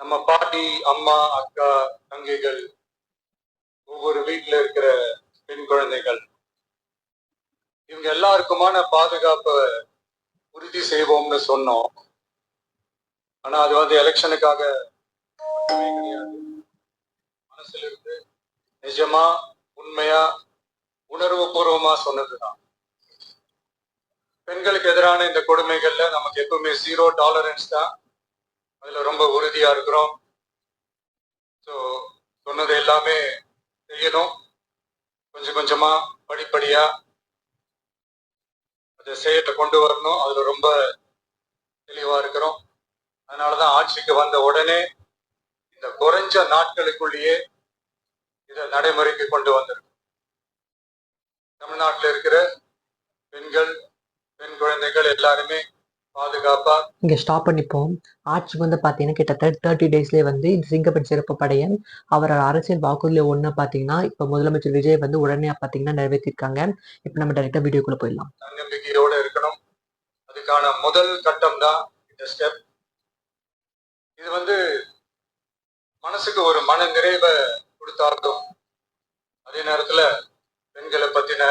நம்ம பாட்டி, அம்மா, அக்கா, தங்கைகள், ஒவ்வொரு வீட்டுல இருக்கிற பெண் குழந்தைகள், இவங்க எல்லாருக்குமான பாதுகாப்பை உறுதி செய்வோம்னு சொன்னோம். ஆனா அது எலெக்ஷனுக்காக மட்டுமே கிடையாது. மனசுல இருந்து நிஜமா, உண்மையா, உணர்வு பூர்வமா சொன்னதுதான். பெண்களுக்கு எதிரான இந்த கொடுமைகள்ல நமக்கு எப்பவுமே 0 டாலரன்ஸ் தான். அதுல ரொம்ப உறுதியா இருக்கிறோம். ஸோ சொன்னது எல்லாமே செய்யணும். கொஞ்சம் கொஞ்சமா, படிப்படியா அதை செயலை கொண்டு வரணும். அதுல ரொம்ப தெளிவா இருக்கிறோம். அதனாலதான் ஆட்சிக்கு வந்த உடனே இந்த குறைஞ்ச நாட்களுக்குள்ளேயே இதை நடைமுறைக்கு கொண்டு வந்திருக்கு. தமிழ்நாட்டில் இருக்கிற பெண்கள், பெண் குழந்தைகள் எல்லாருமே பாதுகாப்பா. இங்க ஸ்டாப் பண்ணிப்போம். ஆட்சி பாத்தீங்கன்னா கிட்டத்தட்ட 30 டேஸ்லயே இந்த சிங்கப்பெண் சிறப்பு படையன் அவரோட அரசியல் வாக்குறுதியில ஒண்ணு பாத்தீங்கன்னா இப்ப முதலமைச்சர் விஜய் உடனே பாத்தீங்கன்னா நிறைவேற்றிருக்காங்க. இப்ப நம்ம டைரக்டா வீடியோக்குள்ள போயிடலாம். தன்னம்பிக்கையோட இருக்கணும். அதுக்கான முதல் கட்டம் தான் இந்த ஸ்டெப். இது மனசுக்கு ஒரு மன நிறைவை கொடுத்தாலும் அதே நேரத்துல பெண்களை பத்தின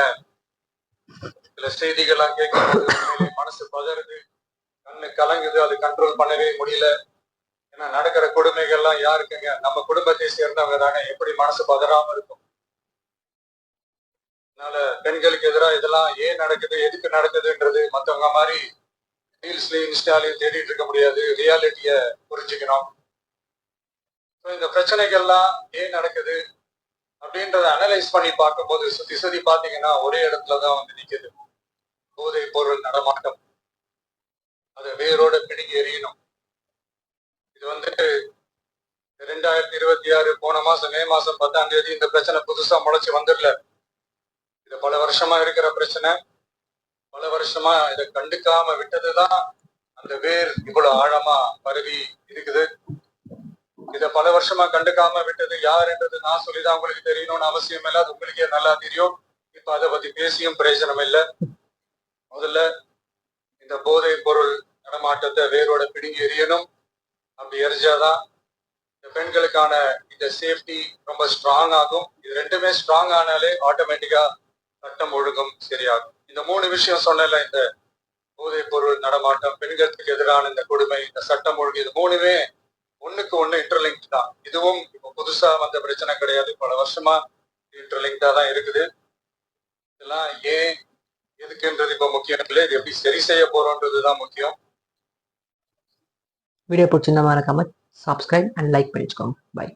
சில செய்திகள்லாம் கேட்கும்போது மனசு பதறுது, கண்ணு கலங்குது. அது கண்ட்ரோல் பண்ணவே முடியல. ஏன்னா நடக்கிற கொடுமைகள்லாம் யாருக்குங்க? நம்ம குடும்பத்தை சேர்ந்தவங்க தானே. எப்படி மனசு பதறாம இருக்கும்? அதனால பெண்களுக்கு எதிராக இதெல்லாம் ஏன் நடக்குது, எதுக்கு நடக்குதுன்றது மற்றவங்க மாதிரி ரீல்ஸ்லயும் இன்ஸ்டாலையும் தேடிட்டு இருக்க முடியாது. ரியாலிட்டிய புரிஞ்சுக்கணும். இந்த பிரச்சனைகள்லாம் ஏன் நடக்குது அப்படின்றத அனலைஸ் பண்ணி பார்க்கும்போது சுத்தி பாத்தீங்கன்னா ஒரே இடத்துலதான் நிக்குது. போதை பொருள் நடமாட்டம். அதை வேரோட பிடுங்கி எறியணும். இது 2026 போன மாசம் மே மாசம் 10ஆம் தேதி இந்த பிரச்சனை புதுசா முளைச்சு வந்துடல. இது பல வருஷமா இருக்கிற பிரச்சனை. பல வருஷமா இதை கண்டுக்காம விட்டதுதான் அந்த வேர் இவ்வளவு ஆழமா பரவி இருக்குது. இத பல வருஷமா கண்டுக்காம விட்டது யாருன்றது நான் சொல்லிதான் உங்களுக்கு தெரியணும்னு அவசியம் இல்லை. அது உங்களுக்கே நல்லா தெரியும். இப்ப அதை பத்தி பேசியும் பிரயோஜனம் இல்லை. முதல்ல இந்த போதை பொருள் நடமாட்டத்தை வேரோட பிடுங்கி எறியணும். அப்படி எரிஞ்சாதான் இந்த பெண்களுக்கான இந்த சேஃப்டி ரொம்ப ஸ்ட்ராங் ஆகும். இது ரெண்டுமே ஸ்ட்ராங் ஆனாலே ஆட்டோமேட்டிக்கா சட்டம் ஒழுங்கும் சரியாகும். இந்த 3 விஷயம் சொன்னல, இந்த போதை பொருள் நடமாட்டம், பெண்களுக்கு எதிரான இந்த கொடுமை, இந்த சட்டம் ஒழுங்கு, இது 3மே ஒண்ணுக்கு ஒண்ணு இன்டர்லிங்க் தான். இதுவும் இப்ப புதுசா வந்த பிரச்சனை கிடையாது. பல வருஷமா இன்டர்லிங்க்டா தான் இருக்குது. இதெல்லாம் ஏன் எதுக்குன்றது இப்ப முக்கியம் இல்லை. இது எப்படி சரி செய்ய போறோம்ன்றதுதான் முக்கியம். வீடியோ பிடிச்சிருந்தா மறக்காம சப்ஸ்கிரைப் அண்ட் லைக் பண்ணிக்கோங்க. பை.